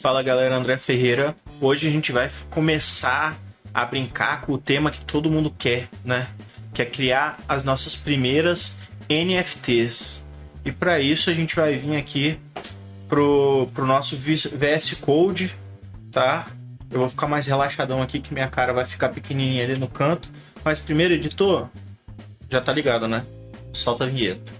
Fala galera, André Ferreira. Hoje a gente vai começar a brincar com o tema que todo mundo quer, né? Que é criar as nossas primeiras NFTs. E para isso a gente vai vir aqui pro nosso VS Code, tá? Eu vou ficar mais relaxadão aqui que minha cara vai ficar pequenininha ali no canto. Mas primeiro, editor, já tá ligado, né? Solta a vinheta.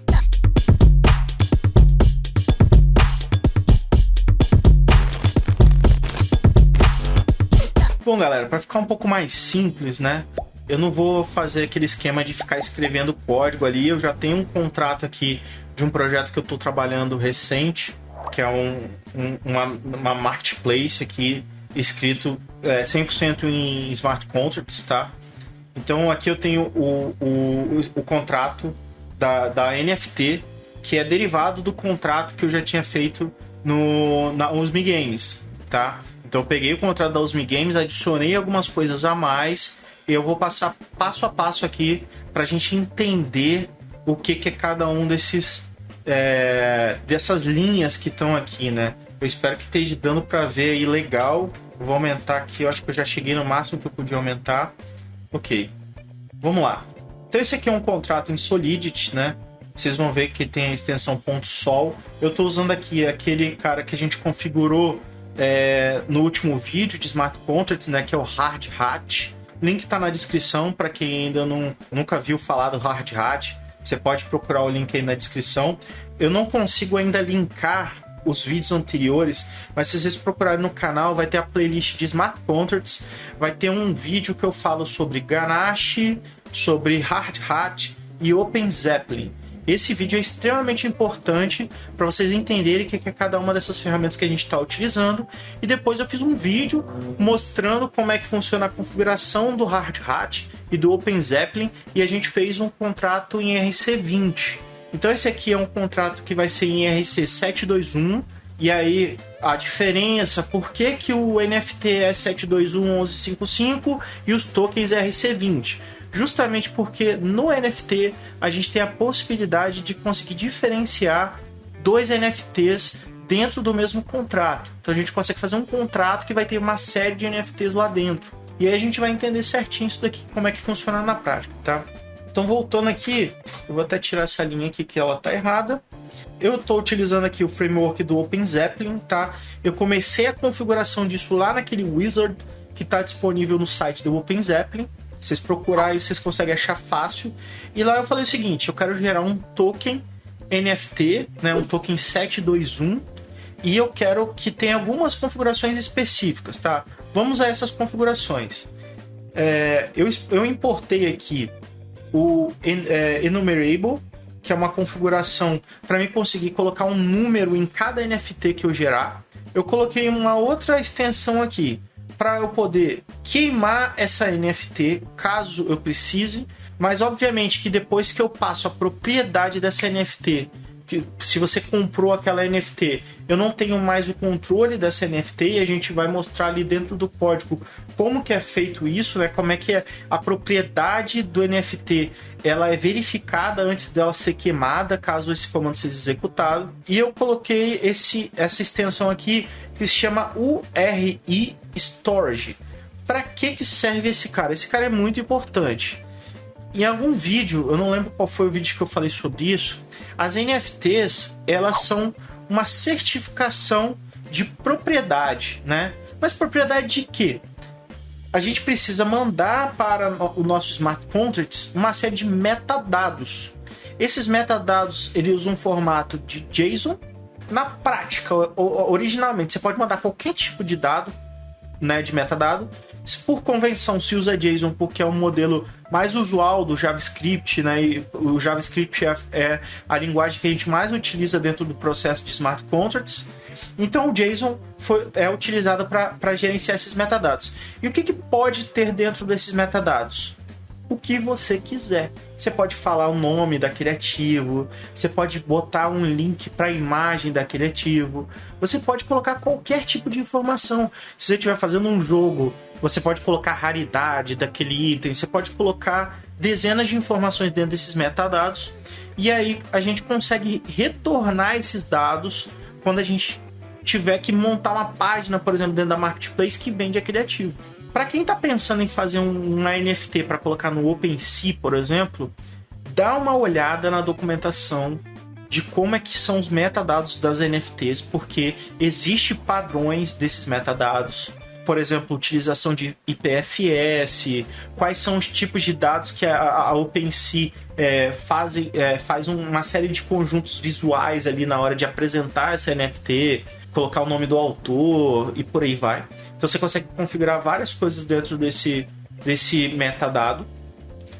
Bom, galera, para ficar um pouco mais simples, né? Eu não vou fazer aquele esquema de ficar escrevendo código ali. Eu já tenho um contrato aqui de um projeto que eu estou trabalhando recente, que é uma marketplace aqui, escrito 100% em smart contracts, tá? Então aqui eu tenho o contrato da NFT, que é derivado do contrato que eu já tinha feito na Usme Games, tá? Então eu peguei o contrato da Usme Games, adicionei algumas coisas a mais e eu vou passar passo a passo aqui para a gente entender o que é cada um dessas linhas que estão aqui, né? Eu espero que esteja dando para ver aí legal. Eu vou aumentar aqui, eu acho que eu já cheguei no máximo que eu podia aumentar. Ok, vamos lá. Então esse aqui é um contrato em Solidity, né? Vocês vão ver que tem a extensão .sol. Eu estou usando aqui aquele cara que a gente configurou no último vídeo de Smart Contracts, né, que é o Hard Hat. Link está na descrição para quem ainda nunca viu falar do Hard Hat. Você pode procurar o link aí na descrição. Eu não consigo ainda linkar os vídeos anteriores, mas se vocês procurarem no canal, vai ter a playlist de Smart Contracts, vai ter um vídeo que eu falo sobre Ganache, sobre Hard Hat e Open Zeppelin. Esse vídeo é extremamente importante para vocês entenderem o que é cada uma dessas ferramentas que a gente está utilizando. E depois eu fiz um vídeo mostrando como é que funciona a configuração do Hard Hat e do Open Zeppelin, e a gente fez um contrato em RC20. Então esse aqui é um contrato que vai ser em RC721, e aí a diferença, por que o NFT é 721.1155 e os tokens é RC20? Justamente porque no NFT a gente tem a possibilidade de conseguir diferenciar dois NFTs dentro do mesmo contrato. Então a gente consegue fazer um contrato que vai ter uma série de NFTs lá dentro. E aí a gente vai entender certinho isso daqui, como é que funciona na prática, tá? Então voltando aqui, eu vou até tirar essa linha aqui que ela tá errada. Eu estou utilizando aqui o framework do Open Zeppelin, tá? Eu comecei a configuração disso lá naquele wizard que está disponível no site do Open Zeppelin. Vocês procurarem, vocês conseguem achar fácil. E lá eu falei o seguinte, eu quero gerar um token NFT, né, um token 721, e eu quero que tenha algumas configurações específicas, tá? Vamos a essas configurações. Eu importei aqui o Enumerable, que é uma configuração para mim conseguir colocar um número em cada NFT que eu gerar. Eu coloquei uma outra extensão aqui, para eu poder queimar essa NFT caso eu precise, mas obviamente que depois que eu passo a propriedade dessa NFT, que se você comprou aquela NFT, eu não tenho mais o controle dessa NFT, e a gente vai mostrar ali dentro do código como que é feito isso, né? Como é que é a propriedade do NFT, ela é verificada antes dela ser queimada, caso esse comando seja executado. E eu coloquei essa extensão aqui que se chama URI Storage. Para que serve esse cara? Esse cara é muito importante. Em algum vídeo, eu não lembro qual foi o vídeo que eu falei sobre isso, as NFTs, elas são uma certificação de propriedade, né? Mas propriedade de quê? A gente precisa mandar para o nosso Smart Contracts uma série de metadados. Esses metadados, eles usam um formato de JSON. Na prática, originalmente, você pode mandar qualquer tipo de dado, né, de metadado. Por convenção, se usa JSON porque é o modelo mais usual do JavaScript, né? E o JavaScript é a linguagem que a gente mais utiliza dentro do processo de Smart Contracts. Então o JSON é utilizado para gerenciar esses metadados. E o que pode ter dentro desses metadados? O que você quiser. Você pode falar o nome daquele ativo, você pode botar um link para a imagem daquele ativo, você pode colocar qualquer tipo de informação. Se você estiver fazendo um jogo, você pode colocar a raridade daquele item, você pode colocar dezenas de informações dentro desses metadados, e aí a gente consegue retornar esses dados quando a gente tiver que montar uma página, por exemplo, dentro da Marketplace que vende aquele ativo. Para quem está pensando em fazer uma NFT para colocar no OpenSea, por exemplo, dá uma olhada na documentação de como é que são os metadados das NFTs, porque existe padrões desses metadados. Por exemplo, utilização de IPFS, quais são os tipos de dados que a OpenSea faz uma série de conjuntos visuais ali na hora de apresentar essa NFT, colocar o nome do autor e por aí vai. Então você consegue configurar várias coisas dentro desse metadado.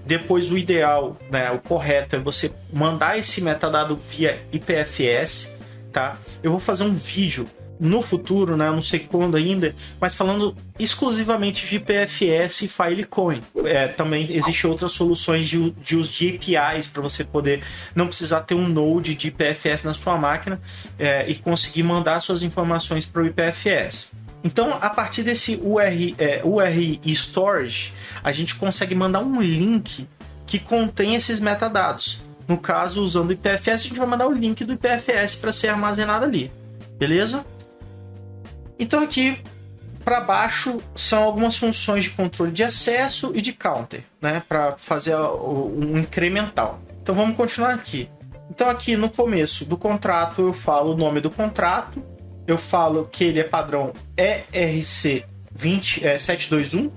Depois o ideal, né, o correto é você mandar esse metadado via IPFS, tá? Eu vou fazer um vídeo no futuro, né, eu não sei quando ainda, mas falando exclusivamente de IPFS e Filecoin. Também existem outras soluções de uso de APIs para você poder não precisar ter um node de IPFS na sua máquina e conseguir mandar suas informações para o IPFS. Então, a partir desse URI Storage, a gente consegue mandar um link que contém esses metadados. No caso, usando o IPFS, a gente vai mandar o link do IPFS para ser armazenado ali. Beleza? Então, aqui para baixo são algumas funções de controle de acesso e de counter, né? Para fazer um incremental. Então, vamos continuar aqui. Então, aqui no começo do contrato, eu falo o nome do contrato. Eu falo que ele é padrão ERC721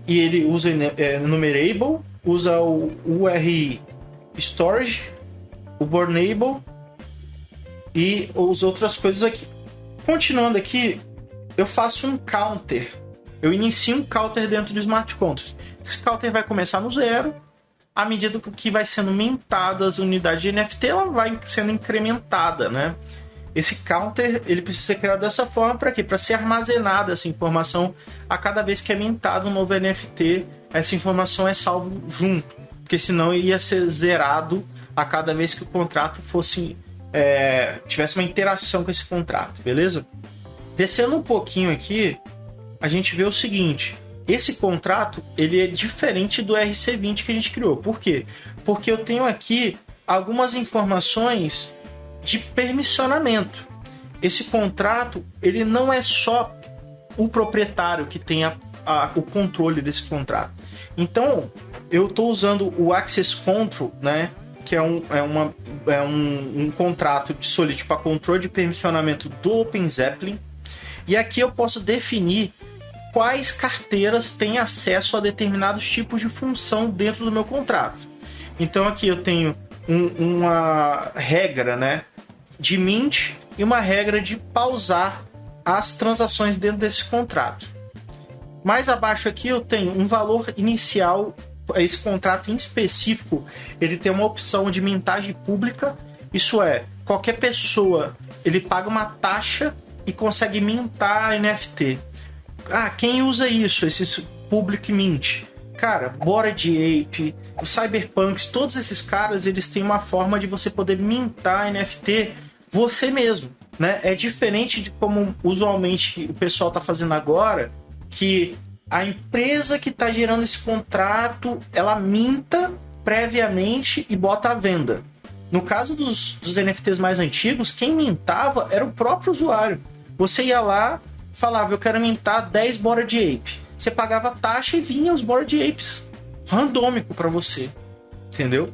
e ele usa enumerable, usa o URI storage, o burnable e as outras coisas aqui. Continuando aqui, eu faço um counter. Eu inicio um counter dentro do smart contract. Esse counter vai começar no 0. À medida que vai sendo mintadas as unidades de NFT, ela vai sendo incrementada, né? Esse counter ele precisa ser criado dessa forma para quê? Para ser armazenada essa informação a cada vez que é mintado um novo NFT, essa informação é salvo junto, porque senão ia ser zerado a cada vez que o contrato tivesse uma interação com esse contrato, beleza? Descendo um pouquinho aqui, a gente vê o seguinte: esse contrato ele é diferente do RC20 que a gente criou. Por quê? Porque eu tenho aqui algumas informações de permissionamento. Esse contrato ele não é só o proprietário que tem o controle desse contrato. Então, eu estou usando o Access Control, né, que é um contrato de Solidity para controle de permissionamento do OpenZeppelin. E aqui eu posso definir quais carteiras têm acesso a determinados tipos de função dentro do meu contrato. Então aqui eu tenho uma regra, né, de mint e uma regra de pausar as transações dentro desse contrato. Mais abaixo aqui eu tenho um valor inicial. Esse contrato em específico ele tem uma opção de mintagem pública. Isso é, qualquer pessoa ele paga uma taxa e consegue mintar a NFT. Quem usa isso? Esses public mint. Cara, Bored Ape, o Cyberpunks, todos esses caras eles têm uma forma de você poder mintar a NFT você mesmo, né? É diferente de como usualmente o pessoal está fazendo agora, que a empresa que está gerando esse contrato, ela minta previamente e bota à venda. No caso dos NFTs mais antigos, quem mintava era o próprio usuário. Você ia lá, falava, eu quero mintar 10 Bored Ape. Você pagava taxa e vinha os Bored Apes. Randômico para você. Entendeu?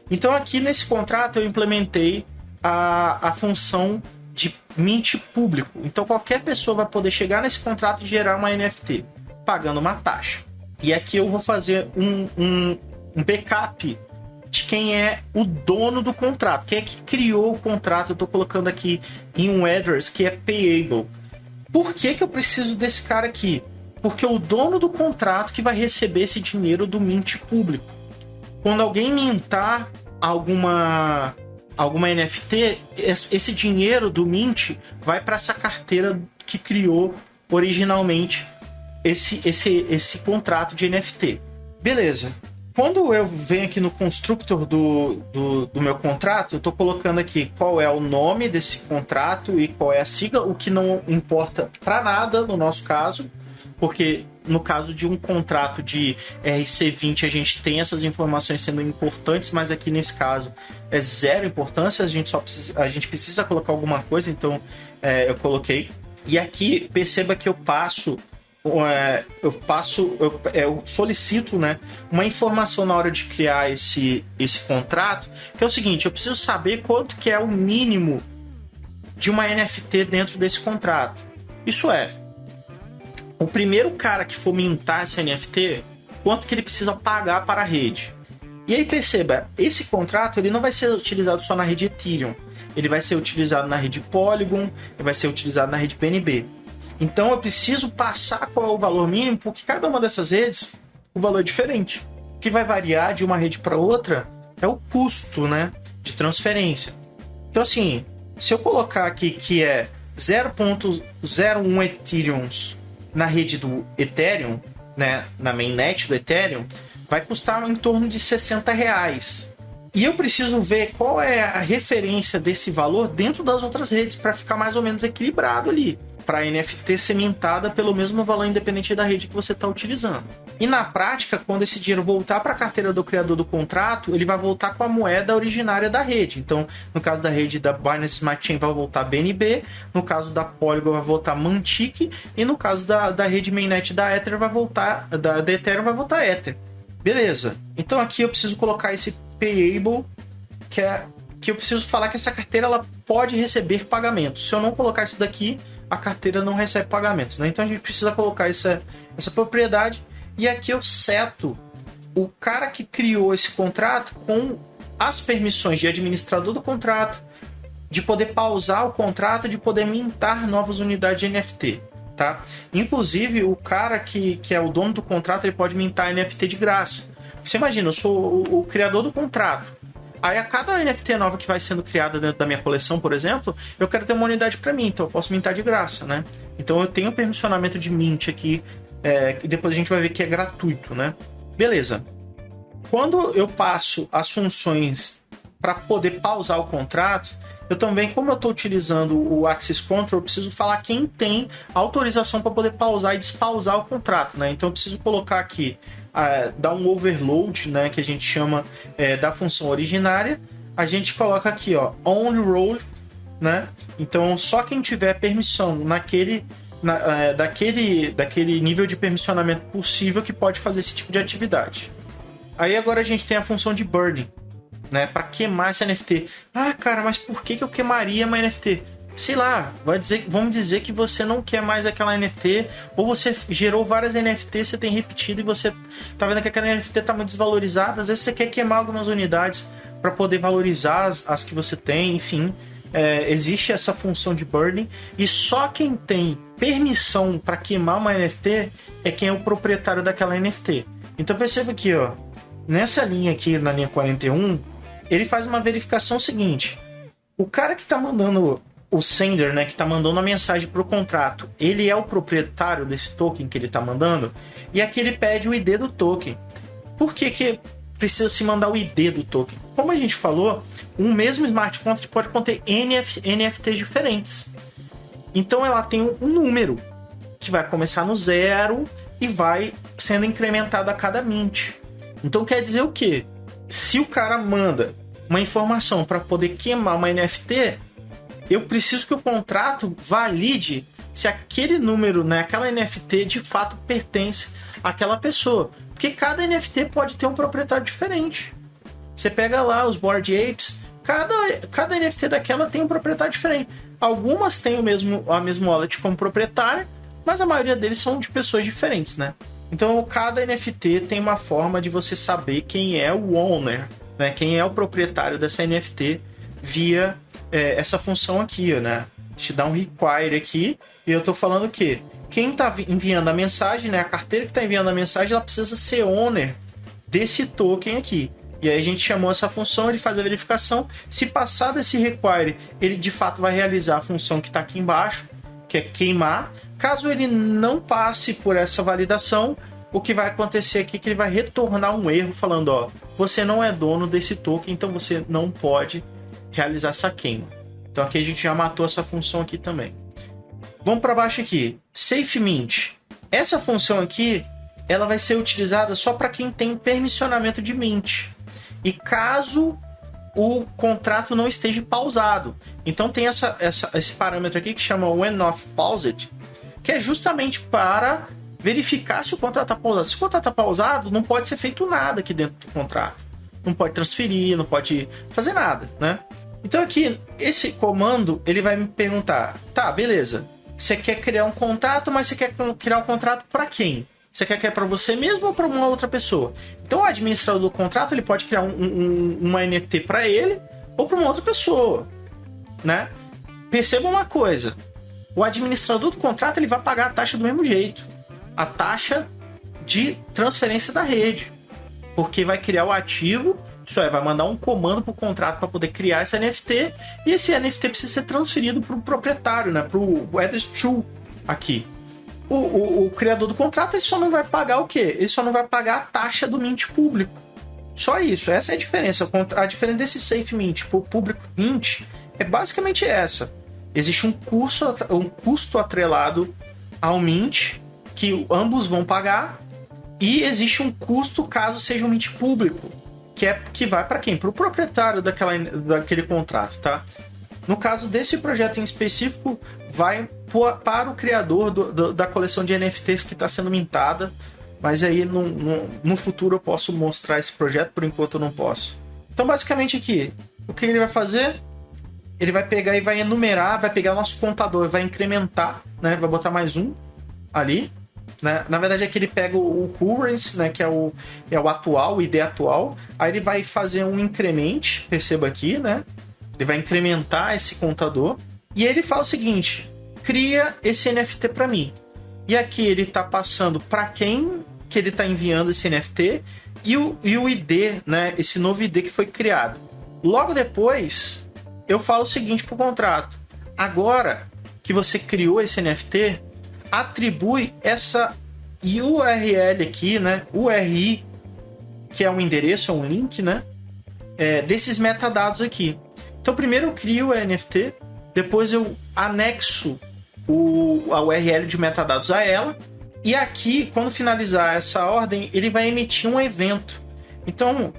Então aqui nesse contrato eu implementei a função de mint público. Então qualquer pessoa vai poder chegar nesse contrato e gerar uma NFT, pagando uma taxa. E aqui eu vou fazer um backup de quem é o dono do contrato, quem é que criou o contrato. Eu estou colocando aqui em um address que é payable. Por que eu preciso desse cara aqui? Porque o dono do contrato que vai receber esse dinheiro do mint público. Quando alguém mintar alguma NFT, esse dinheiro do mint vai para essa carteira que criou originalmente esse contrato de NFT. Beleza. Quando eu venho aqui no constructor do meu contrato, eu estou colocando aqui qual é o nome desse contrato e qual é a sigla, o que não importa para nada no nosso caso, porque no caso de um contrato de RC20 a gente tem essas informações sendo importantes, mas aqui nesse caso é zero importância, a gente precisa colocar alguma coisa, então eu coloquei. E aqui, perceba que eu solicito, né, uma informação na hora de criar esse contrato, que é o seguinte: eu preciso saber quanto que é o mínimo de uma NFT dentro desse contrato. Isso é, o primeiro cara que for mintar essa NFT, quanto que ele precisa pagar para a rede. E aí perceba, esse contrato ele não vai ser utilizado só na rede Ethereum, ele vai ser utilizado na rede Polygon, ele vai ser utilizado na rede BNB. Então eu preciso passar qual é o valor mínimo, porque cada uma dessas redes, o valor é diferente. O que vai variar de uma rede para outra é o custo, né, de transferência. Então assim, se eu colocar aqui que é 0.01 Ethereums na rede do Ethereum, né, na mainnet do Ethereum, vai custar em torno de R$60. E eu preciso ver qual é a referência desse valor dentro das outras redes para ficar mais ou menos equilibrado ali, para a NFT ser mintada pelo mesmo valor independente da rede que você está utilizando. E na prática, quando esse dinheiro voltar para a carteira do criador do contrato, ele vai voltar com a moeda originária da rede. Então, no caso da rede da Binance Smart Chain vai voltar BNB, no caso da Polygon vai voltar Mantic, e no caso da rede mainnet da Ether vai voltar, da Ethereum vai voltar Ether. Beleza. Então aqui eu preciso colocar esse payable, que eu preciso falar que essa carteira ela pode receber pagamentos. Se eu não colocar isso daqui, a carteira não recebe pagamentos, né? Então a gente precisa colocar essa propriedade, e aqui eu seto o cara que criou esse contrato com as permissões de administrador do contrato, de poder pausar o contrato, de poder mintar novas unidades de NFT, tá? Inclusive o cara que é o dono do contrato, ele pode mintar NFT de graça. Você imagina, eu sou o criador do contrato. Aí a cada NFT nova que vai sendo criada dentro da minha coleção, por exemplo, eu quero ter uma unidade para mim, então eu posso mintar de graça, né? Então eu tenho permissionamento de mint aqui, e depois a gente vai ver que é gratuito, né? Beleza. Quando eu passo as funções para poder pausar o contrato, eu também, como eu estou utilizando o Access Control, eu preciso falar quem tem autorização para poder pausar e despausar o contrato, né? Então eu preciso colocar aqui, dar um overload, né, que a gente chama da função originária. A gente coloca aqui, ó, only role, né? Então só quem tiver permissão daquele nível de permissionamento possível que pode fazer esse tipo de atividade. Aí agora a gente tem a função de burning, né, para queimar esse NFT. Ah, cara, mas por que eu queimaria uma NFT? Sei lá, vamos dizer que você não quer mais aquela NFT, ou você gerou várias NFTs, você tem repetido e você tá vendo que aquela NFT tá muito desvalorizada. Às vezes você quer queimar algumas unidades para poder valorizar as que você tem, enfim. Existe essa função de burning, e só quem tem permissão para queimar uma NFT é quem é o proprietário daquela NFT. Então perceba aqui, ó, nessa linha aqui, na linha 41, ele faz uma verificação seguinte: o cara que tá mandando, o sender, né, que está mandando a mensagem para o contrato, ele é o proprietário desse token que ele está mandando, e aqui ele pede o ID do token. Por que precisa se mandar o ID do token? Como a gente falou, um mesmo smart contract pode conter NFTs diferentes. Então ela tem um número que vai começar no 0 e vai sendo incrementado a cada mint. Então quer dizer o quê? Se o cara manda uma informação para poder queimar uma NFT, eu preciso que o contrato valide se aquele número, né, aquela NFT de fato pertence àquela pessoa. Porque cada NFT pode ter um proprietário diferente. Você pega lá os Bored Apes, cada NFT daquela tem um proprietário diferente. Algumas têm a mesma wallet como proprietária, mas a maioria deles são de pessoas diferentes, né? Então cada NFT tem uma forma de você saber quem é o owner, né, quem é o proprietário dessa NFT via essa função aqui, né? Te dá um require aqui, e eu tô falando que quem tá enviando a mensagem, né, a carteira que tá enviando a mensagem, ela precisa ser owner desse token aqui. E aí a gente chamou essa função, ele faz a verificação. Se passar desse require, ele de fato vai realizar a função que está aqui embaixo, que é queimar. Caso ele não passe por essa validação, o que vai acontecer aqui é que ele vai retornar um erro falando, ó, você não é dono desse token, então você não pode realizar essa queima. Então aqui a gente já matou essa função aqui também. Vamos para baixo aqui. Safe Mint. Essa função aqui, ela vai ser utilizada só para quem tem permissionamento de mint. E caso o contrato não esteja pausado. Então tem esse parâmetro aqui que chama when off paused, que é justamente para verificar se o contrato está pausado. Se o contrato está pausado, não pode ser feito nada aqui dentro do contrato. Não pode transferir, não pode fazer nada, né? Então aqui, esse comando, ele vai me perguntar, tá, beleza, você quer criar um contrato, mas você quer criar um contrato para quem? Você quer que é para você mesmo ou para uma outra pessoa? Então o administrador do contrato, ele pode criar uma NFT para ele ou para uma outra pessoa, né? Perceba uma coisa, o administrador do contrato, ele vai pagar a taxa do mesmo jeito, a taxa de transferência da rede, porque vai criar o ativo, isso é, vai mandar um comando para o contrato para poder criar esse NFT, e esse NFT precisa ser transferido para o proprietário, né? Para o Ethers2 aqui. O criador do contrato, ele só não vai pagar o quê? Ele só não vai pagar a taxa do mint público. Só isso, essa é a diferença. A diferença desse Safe Mint para o público mint é basicamente essa. Existe um custo atrelado ao mint, que ambos vão pagar, e existe um custo caso seja um mint público, que vai para quem? Para o proprietário daquele contrato, tá? No caso desse projeto em específico, vai para o criador da coleção de NFTs que está sendo mintada, mas aí no futuro eu posso mostrar esse projeto, por enquanto eu não posso. Então basicamente aqui, o que ele vai fazer? Ele vai pegar e vai enumerar, vai pegar o nosso contador, vai incrementar, né? Vai botar mais um ali, né? Na verdade é que ele pega o currency, né? Que é o atual, o ID atual, aí ele vai fazer um increment, perceba aqui, né? Ele vai incrementar esse contador e ele fala o seguinte: cria esse NFT para mim. E aqui ele está passando para quem que ele está enviando esse NFT e o ID, né? Esse novo ID que foi criado. Logo depois, eu falo o seguinte para o contrato: agora que você criou esse NFT, atribui essa URL aqui, né? URI, que é um endereço, é um link, né? Desses metadados aqui. Então primeiro eu crio o NFT, depois eu anexo a URL de metadados a ela, e aqui, quando finalizar essa ordem, ele vai emitir um evento. Então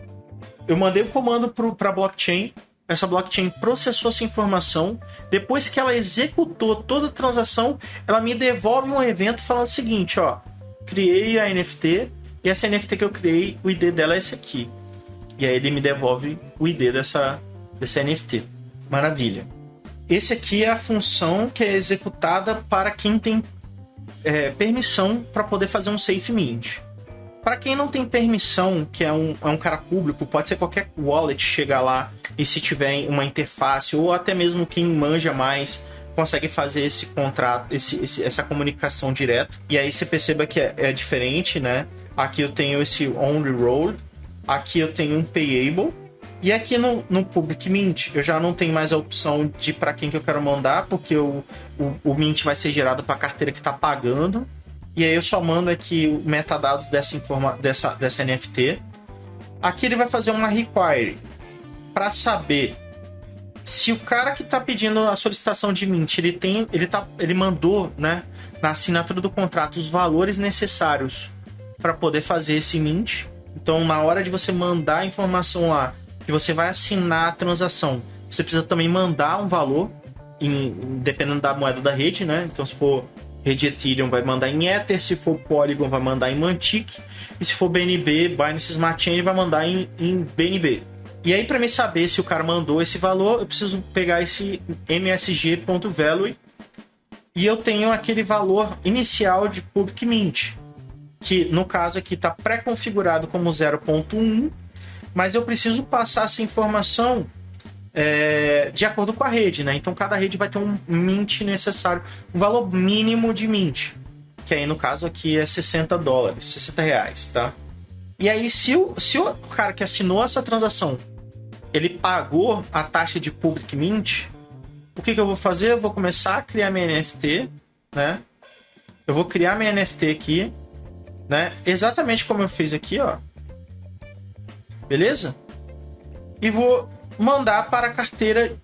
eu mandei o comando para a blockchain, essa blockchain processou essa informação, depois que ela executou toda a transação, ela me devolve um evento falando o seguinte, ó, criei a NFT, e essa NFT que eu criei, o ID dela é esse aqui. E aí ele me devolve o ID desse NFT. Maravilha. Esse aqui é a função que é executada para quem tem permissão para poder fazer um Safe Mint. Para quem não tem permissão, que é um cara público, pode ser qualquer wallet chegar lá e se tiver uma interface, ou até mesmo quem manja mais, consegue fazer esse contrato, essa comunicação direta. E aí você perceba que é diferente, né? Aqui eu tenho esse only roll, aqui eu tenho um payable, e aqui no Public Mint eu já não tenho mais a opção de para quem que eu quero mandar, porque o Mint vai ser gerado para a carteira que está pagando. E aí eu só mando aqui o metadados dessa NFT. Aqui ele vai fazer uma require para saber se o cara que está pedindo a solicitação de Mint, ele mandou, né, na assinatura do contrato os valores necessários para poder fazer esse Mint. Então na hora de você mandar a informação lá, que você vai assinar a transação, você precisa também mandar um valor, dependendo da moeda da rede, né? Então se for rede Ethereum vai mandar em Ether, se for Polygon vai mandar em Mantic, e se for BNB, Binance Smart Chain, vai mandar em BNB. E aí para mim saber se o cara mandou esse valor, eu preciso pegar esse msg.value e eu tenho aquele valor inicial de Public Mint, que no caso aqui está pré-configurado como 0.1, mas eu preciso passar essa informação de acordo com a rede, né? Então cada rede vai ter um mint necessário, um valor mínimo de mint, que aí no caso aqui é $60, 60 reais, tá? E aí se o cara que assinou essa transação, ele pagou a taxa de Public Mint, o que eu vou fazer? Eu vou começar a criar minha NFT, né? Eu vou criar minha NFT aqui, né? Exatamente como eu fiz aqui, ó. Beleza? E vou mandar para a carteira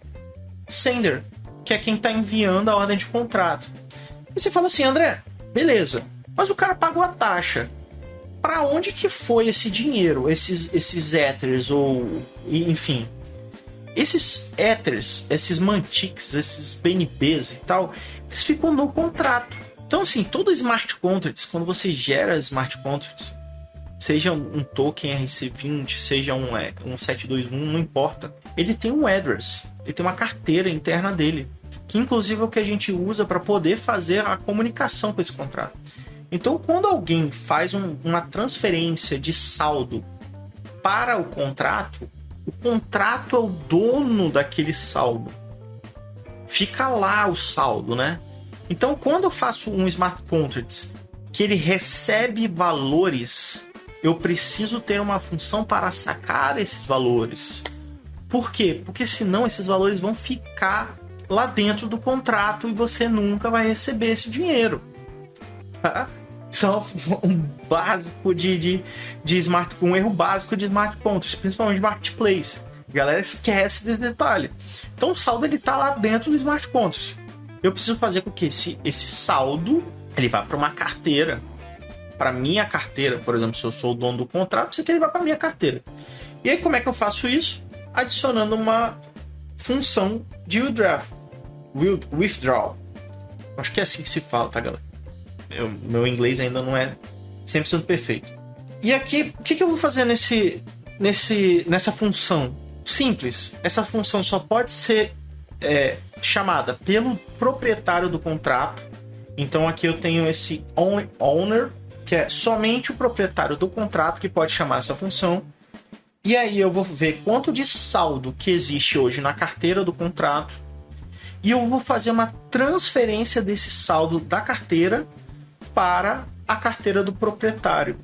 sender, que é quem está enviando a ordem de contrato. E você fala assim, André, beleza, mas o cara pagou a taxa. Para onde que foi esse dinheiro, esses Ethers, ou enfim? esses Ethers, esses Mantics, esses BNBs e tal, eles ficam no contrato. Então, assim, todo smart contracts, quando você gera smart contracts, seja um token RC20, seja um 721, não importa, ele tem um address, ele tem uma carteira interna dele, que inclusive é o que a gente usa para poder fazer a comunicação com esse contrato. Então, quando alguém faz uma transferência de saldo para o contrato é o dono daquele saldo. Fica lá o saldo, né? Então, quando eu faço um smart contract que ele recebe valores, eu preciso ter uma função para sacar esses valores. Por quê? Porque senão esses valores vão ficar lá dentro do contrato e você nunca vai receber esse dinheiro. Tá? Isso é um básico um erro básico de smart contracts, principalmente de marketplace. A galera esquece desse detalhe. Então o saldo ele tá lá dentro do smart contract. Eu preciso fazer com que esse saldo ele vá para uma carteira, para minha carteira, por exemplo, se eu sou o dono do contrato, precisa que ele vá para minha carteira. E aí como é que eu faço isso? Adicionando uma função de withdraw. Acho que é assim que se fala, tá, galera? Meu inglês ainda não é 100% perfeito. E aqui, o que eu vou fazer nessa função? Simples. Essa função só pode ser chamada pelo proprietário do contrato. Então aqui eu tenho esse owner, que é somente o proprietário do contrato que pode chamar essa função. E aí eu vou ver quanto de saldo que existe hoje na carteira do contrato. E eu vou fazer uma transferência desse saldo da carteira para a carteira do proprietário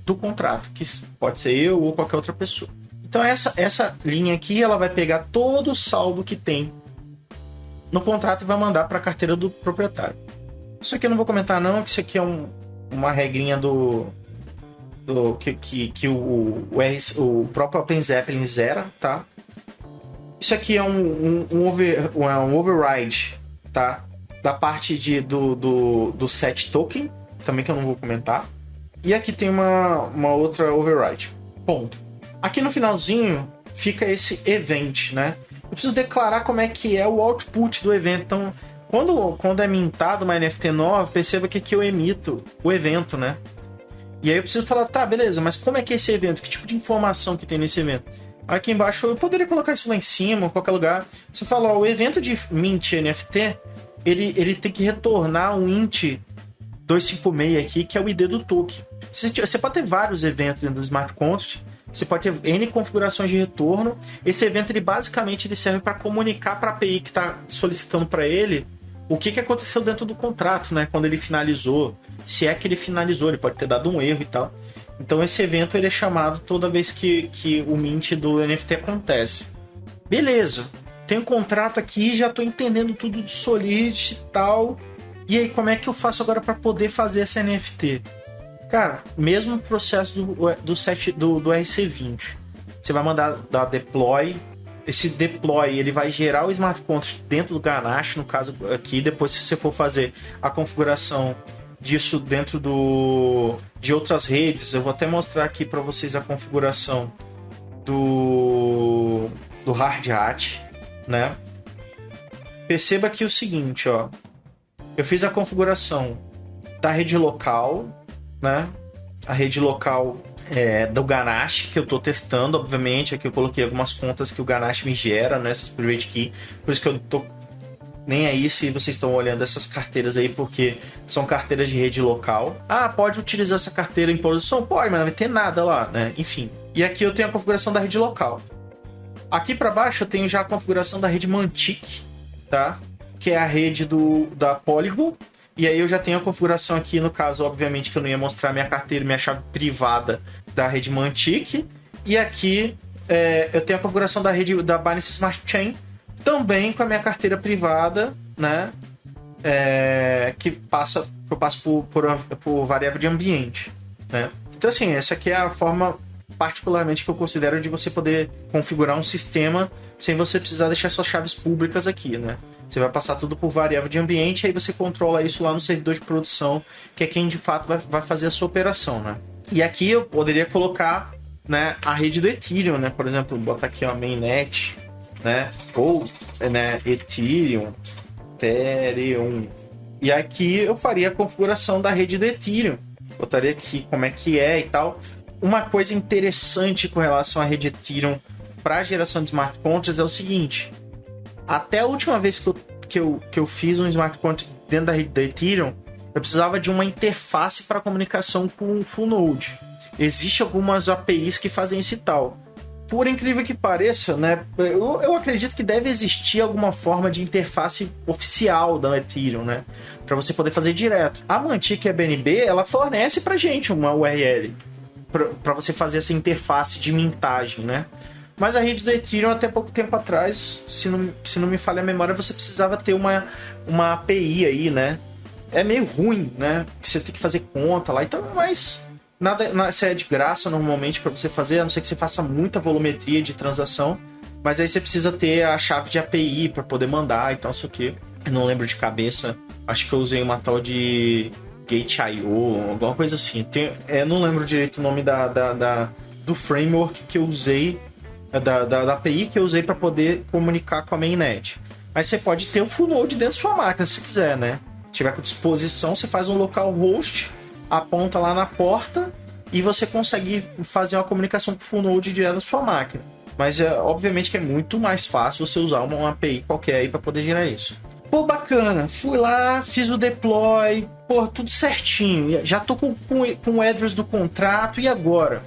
do contrato, que pode ser eu ou qualquer outra pessoa. Então essa linha aqui ela vai pegar todo o saldo que tem no contrato e vai mandar para a carteira do proprietário. Isso aqui eu não vou comentar não, que isso aqui é uma regrinha que o próprio OpenZeppelin zera, tá? Isso aqui é um override, tá? Da parte do set token, também que eu não vou comentar. E aqui tem uma outra override. Ponto. Aqui no finalzinho fica esse event, né? Eu preciso declarar como é que é o output do evento. Então, quando é mintado uma NFT nova, perceba que aqui eu emito o evento, né? E aí eu preciso falar, tá, beleza, mas como é que é esse evento? Que tipo de informação que tem nesse evento? Aqui embaixo eu poderia colocar isso lá em cima, em qualquer lugar. Você fala, ó, o evento de mint NFT, ele tem que retornar um int 256 aqui, que é o ID do token. Você pode ter vários eventos dentro do smart contract, você pode ter N configurações de retorno. Esse evento, ele serve para comunicar para a API que está solicitando para ele o que aconteceu dentro do contrato, né? Quando ele finalizou, se é que ele finalizou, ele pode ter dado um erro e tal. Então esse evento ele é chamado toda vez que o mint do NFT acontece. Beleza, tem um contrato aqui, já estou entendendo tudo de Solidity e tal. E aí, como é que eu faço agora para poder fazer essa NFT? Cara, mesmo processo do RC20. Você vai mandar dar deploy. Esse deploy ele vai gerar o smart contract dentro do Ganache, no caso aqui. Depois, se você for fazer a configuração disso dentro de outras redes, eu vou até mostrar aqui para vocês a configuração do Hard Hat, né? Perceba aqui o seguinte, ó. Eu fiz a configuração da rede local, né? A rede local do Ganache, que eu estou testando, obviamente. Aqui eu coloquei algumas contas que o Ganache me gera, né? Essas private key. Por isso que eu tô nem aí se vocês estão olhando essas carteiras aí, porque são carteiras de rede local. Ah, pode utilizar essa carteira em produção? Pode, mas não vai ter nada lá, né? Enfim. E aqui eu tenho a configuração da rede local. Aqui para baixo eu tenho já a configuração da rede Mantic, tá? Que é a rede da Polygon. E aí eu já tenho a configuração aqui, no caso, obviamente, que eu não ia mostrar minha carteira, minha chave privada da rede Mantic. E aqui eu tenho a configuração da rede da Binance Smart Chain, também com a minha carteira privada, né? Que eu passo por variável de ambiente, né? Então, assim, essa aqui é a forma particularmente que eu considero de você poder configurar um sistema sem você precisar deixar suas chaves públicas aqui, né? Você vai passar tudo por variável de ambiente, aí você controla isso lá no servidor de produção, que é quem de fato vai fazer a sua operação, né? E aqui eu poderia colocar, né, a rede do Ethereum, né? Por exemplo, botar aqui a mainnet né? Ou, né, Ethereum. E aqui eu faria a configuração da rede do Ethereum. Botaria aqui como é que é e tal. Uma coisa interessante com relação à rede Ethereum para a geração de smart contracts é o seguinte. Até a última vez que eu fiz um smart contract dentro da rede da Ethereum, eu precisava de uma interface para comunicação com o full node. Existem algumas APIs que fazem isso e tal. Por incrível que pareça, né, eu acredito que deve existir alguma forma de interface oficial da Ethereum, né, para você poder fazer direto. A Mantic e a BNB, ela fornece pra gente uma URL para você fazer essa interface de mintagem, né? Mas a rede do Ethereum, até pouco tempo atrás, se não me falha a memória, você precisava ter uma API aí, né? É meio ruim, né? Porque você tem que fazer conta lá, então, mas nada isso é de graça normalmente para você fazer, a não ser que você faça muita volumetria de transação. Mas aí você precisa ter a chave de API para poder mandar e tal, isso aqui. Eu não lembro de cabeça. Acho que eu usei uma tal de Gate.io, alguma coisa assim. Não lembro direito o nome do framework que eu usei, da API que eu usei para poder comunicar com a mainnet. Mas você pode ter o full node dentro da sua máquina, se quiser, né? Se tiver com disposição, você faz um localhost, aponta lá na porta e você consegue fazer uma comunicação com o full node direto da sua máquina. Mas obviamente que é muito mais fácil você usar uma API qualquer aí para poder gerar isso. Pô, bacana. Fui lá, fiz o deploy, pô, tudo certinho. Já tô com o address do contrato, e agora?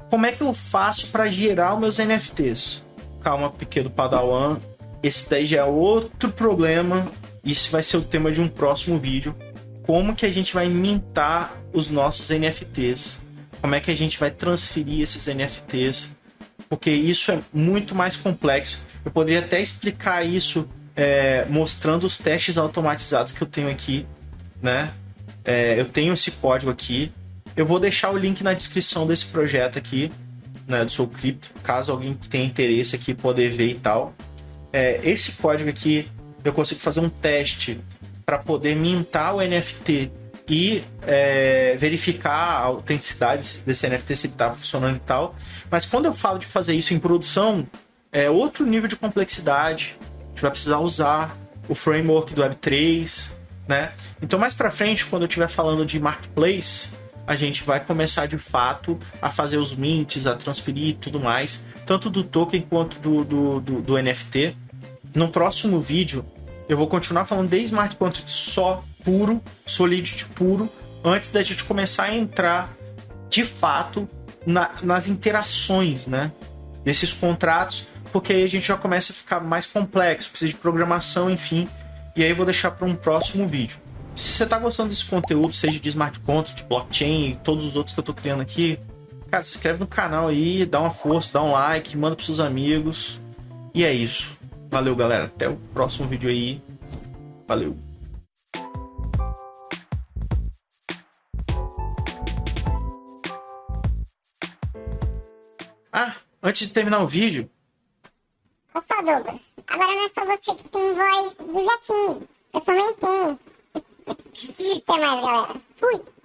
Como é que eu faço para gerar os meus NFTs? Calma, pequeno padawan. Esse daí já é outro problema. Isso vai ser o tema de um próximo vídeo. Como que a gente vai mintar os nossos NFTs? Como é que a gente vai transferir esses NFTs? Porque isso é muito mais complexo. Eu poderia até explicar isso mostrando os testes automatizados que eu tenho aqui, né? Eu tenho esse código aqui. Eu vou deixar o link na descrição desse projeto aqui, né, do Soul Crypto, caso alguém tenha interesse aqui poder ver e tal. Esse código aqui, eu consigo fazer um teste para poder mintar o NFT e verificar a autenticidade desse NFT, se ele está funcionando e tal. Mas quando eu falo de fazer isso em produção, é outro nível de complexidade. A gente vai precisar usar o framework do Web3, né? Então, mais para frente, quando eu estiver falando de marketplace, a gente vai começar de fato a fazer os mints, a transferir e tudo mais, tanto do token quanto do NFT. No próximo vídeo, eu vou continuar falando de smart contract só, puro, Solidity puro, antes da gente começar a entrar de fato nas interações, né, desses contratos, porque aí a gente já começa a ficar mais complexo, precisa de programação, enfim, e aí eu vou deixar para um próximo vídeo. Se você está gostando desse conteúdo, seja de smart contract, blockchain e todos os outros que eu estou criando aqui, cara, se inscreve no canal aí, dá uma força, dá um like, manda para seus amigos, e é isso. Valeu, galera, até o próximo vídeo aí. Valeu. Antes de terminar o vídeo... Ô, Douglas, agora não é só você que tem voz do gatinho. Eu também tenho. Até mais, galera. Fui.